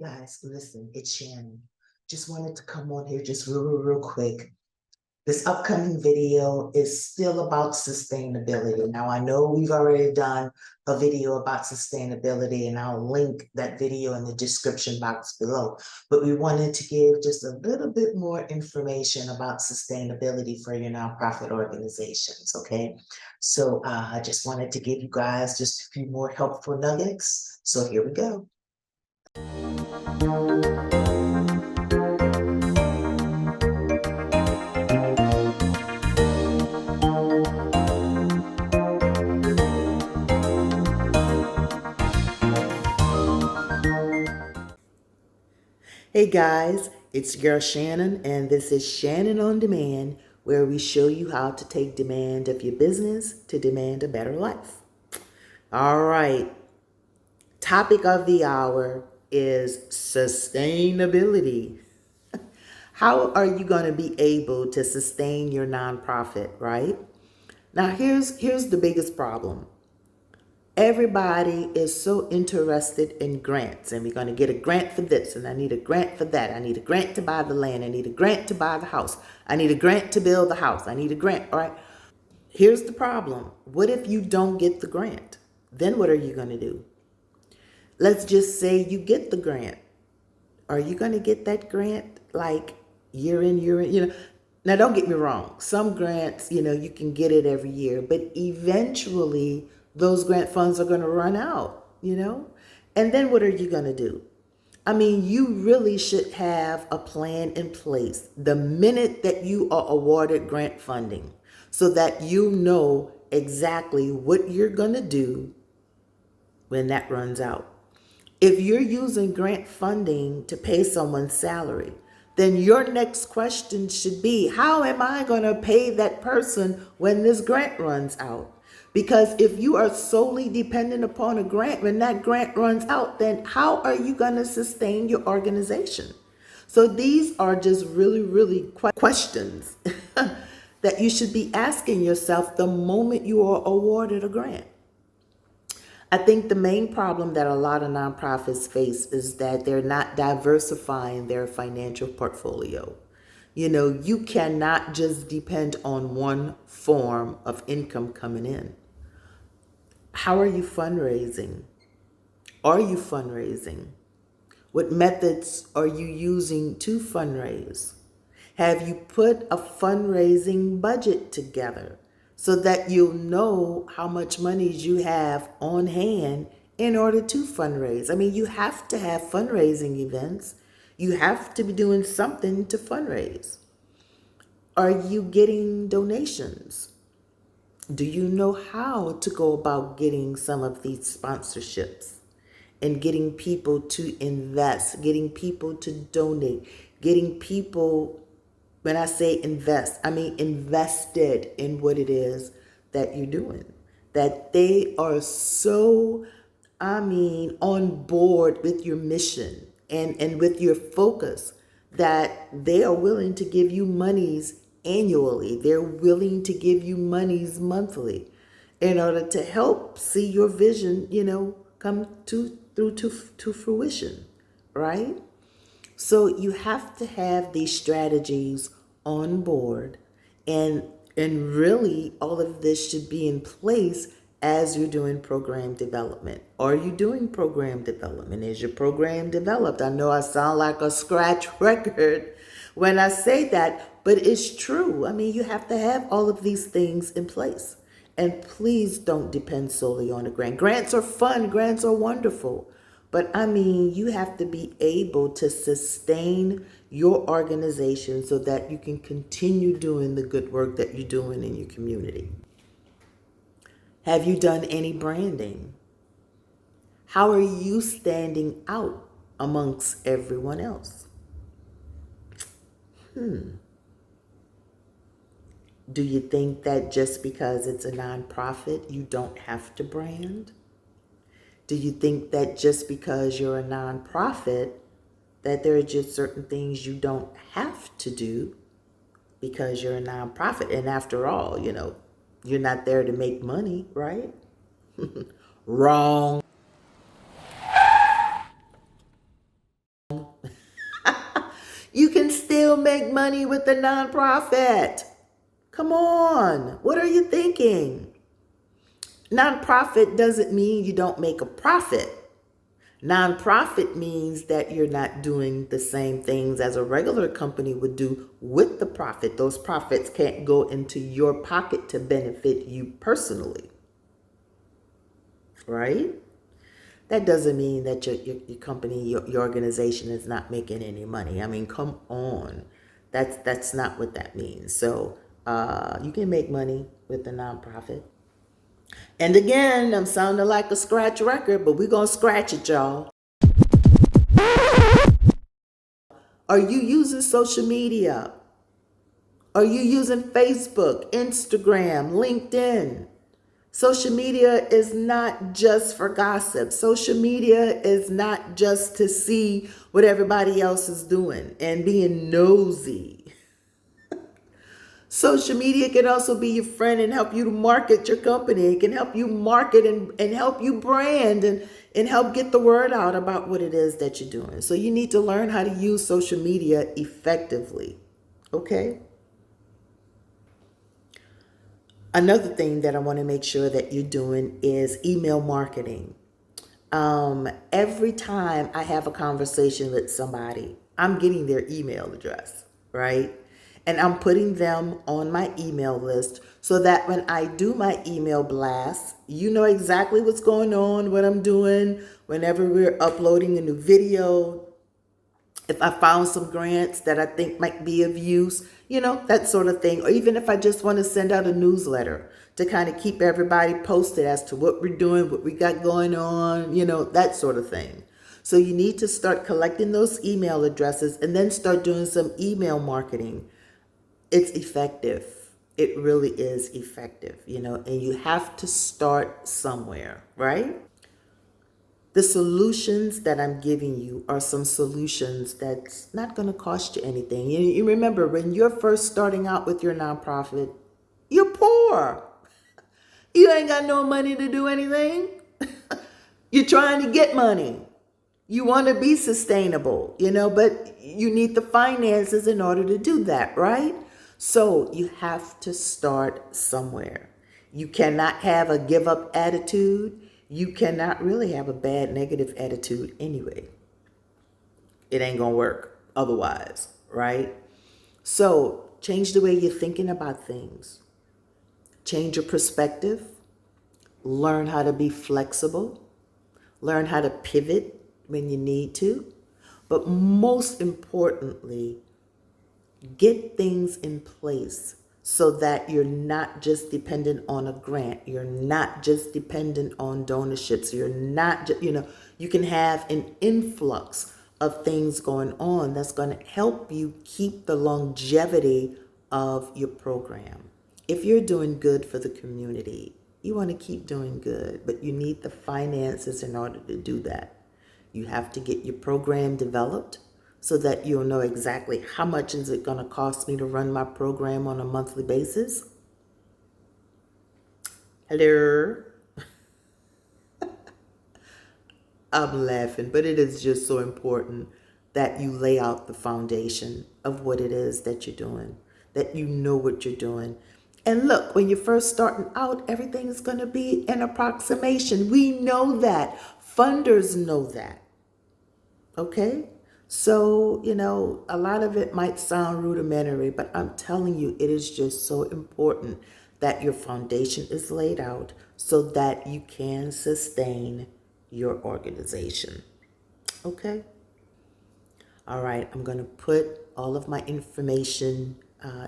guys, listen, it's Shannon. Just wanted to come on here just real quick. This upcoming video is still about sustainability. Now, I know we've already done a video about sustainability, and I'll link that video in the description box below. But we wanted to give just a little bit more information about sustainability for your nonprofit organizations, okay? So I just wanted to give you guys just a few more helpful nuggets. So here we go. Hey guys, it's your girl Shannon, and this is Shannon On Demand, where we show you how to take demand of your business to demand a better life. All right, topic of the hour is sustainability. How are you going to be able to sustain your nonprofit, right? Now, here's the biggest problem. Everybody is so interested in grants, and we're going to get a grant for this, and I need a grant for that. I need a grant to buy the land. I need a grant to buy the house. I need a grant to build the house. I need a grant. All right. Here's the problem. What if you don't get the grant? Then what are you going to do? Let's just say you get the grant. Are you going to get that grant like year in, year in? Now don't get me wrong. Some grants, you can get it every year, but eventually those grant funds are going to run out, And then what are you going to do? I mean, you really should have a plan in place the minute that you are awarded grant funding so that you know exactly what you're going to do when that runs out. If you're using grant funding to pay someone's salary, then your next question should be, how am I going to pay that person when this grant runs out? Because if you are solely dependent upon a grant, when that grant runs out, then how are you going to sustain your organization? So these are just really questions that you should be asking yourself the moment you are awarded a grant. I think the main problem that a lot of nonprofits face is that they're not diversifying their financial portfolio. You cannot just depend on one form of income coming in. How are you fundraising? Are you fundraising? What methods are you using to fundraise? Have you put a fundraising budget together so that you'll know how much money you have on hand in order to fundraise? I mean, you have to have fundraising events. You have to be doing something to fundraise. Are you getting donations? Do you know how to go about getting some of these sponsorships and getting people to invest, getting people to donate, getting people, when I say invest, I mean invested in what it is that you're doing, that they are so, on board with your mission and with your focus that they are willing to give you monies annually. They're willing to give you monies monthly in order to help see your vision, come to fruition, right? So you have to have these strategies on board, and really all of this should be in place as you're doing program development. Are you doing program development? Is your program developed? I know I sound like a scratch record when I say that, but it's true. I mean, you have to have all of these things in place. And please don't depend solely on a grant. Grants are fun, grants are wonderful. But you have to be able to sustain your organization so that you can continue doing the good work that you're doing in your community. Have you done any branding? How are you standing out amongst everyone else? Do you think that just because it's a nonprofit, you don't have to brand? Do you think that just because you're a nonprofit, that there are just certain things you don't have to do because you're a nonprofit? And after all, you're not there to make money, right? Wrong. You can still make money with a nonprofit. Come on. What are you thinking? Nonprofit doesn't mean you don't make a profit. Nonprofit means that you're not doing the same things as a regular company would do with the profit. Those profits can't go into your pocket to benefit you personally, right? That doesn't mean that your company, your organization is not making any money. I mean, come on. That's not what that means. So you can make money with a nonprofit. And again, I'm sounding like a scratch record, but we're going to scratch it, y'all. Are you using social media? Are you using Facebook, Instagram, LinkedIn? Social media is not just for gossip. Social media is not just to see what everybody else is doing and being nosy. Social media can also be your friend and help you to market your company. It can help you market and help you brand and help get the word out about what it is that you're doing. So you need to learn how to use social media effectively. Okay? Another thing that I want to make sure that you're doing is email marketing. Every time I have a conversation with somebody, I'm getting their email address, right? And I'm putting them on my email list so that when I do my email blast, you know exactly what's going on, what I'm doing, whenever we're uploading a new video, if I found some grants that I think might be of use, you know, that sort of thing. Or even if I just want to send out a newsletter to kind of keep everybody posted as to what we're doing, what we got going on, you know, that sort of thing. So you need to start collecting those email addresses and then start doing some email marketing. It's effective. It really is effective, you know, and you have to start somewhere, right? The solutions that I'm giving you are some solutions that's not going to cost you anything. You remember, when you're first starting out with your nonprofit, you're poor. You ain't got no money to do anything. You're trying to get money. You want to be sustainable, you know, but you need the finances in order to do that, right? So you have to start somewhere. You cannot have a give up attitude. You cannot really have a bad negative attitude anyway. It ain't gonna work otherwise, right? So change the way you're thinking about things. Change your perspective. Learn how to be flexible. Learn how to pivot when you need to. But most importantly, get things in place so that you're not just dependent on a grant. You're not just dependent on donorships. You're not just, you know, you can have an influx of things going on that's going to help you keep the longevity of your program. If you're doing good for the community, you want to keep doing good, but you need the finances in order to do that. You have to get your program developed so that you'll know exactly how much is it going to cost me to run my program on a monthly basis. Hello. I'm laughing, but it is just so important that you lay out the foundation of what it is that you're doing, that you know what you're doing. And look, when you're first starting out, everything's going to be an approximation. We know that. Funders know that. Okay? So, you know, a lot of it might sound rudimentary, but I'm telling you, it is just so important that your foundation is laid out so that you can sustain your organization. Okay? All right, I'm going to put all of my information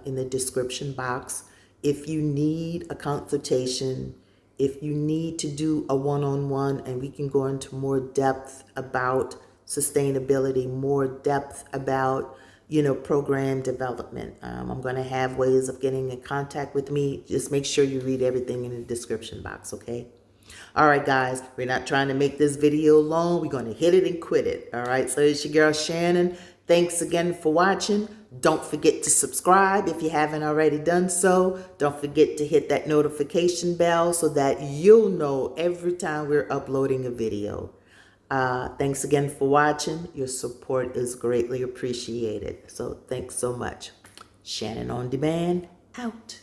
in the description box. If you need a consultation, if you need to do a one-on-one and we can go into more depth about sustainability, more depth about, you know, program development, I'm going to have ways of getting in contact with me. Just make sure you read everything in the description box, okay? All right, guys, we're not trying to make this video long. We're going to hit it and quit it. All right, so it's your girl Shannon. Thanks again for watching. Don't forget to subscribe if you haven't already done so. Don't forget to hit that notification bell so that you'll know every time we're uploading a video. Thanks again for watching. Your support is greatly appreciated. So thanks so much. Shannon On Demand, out.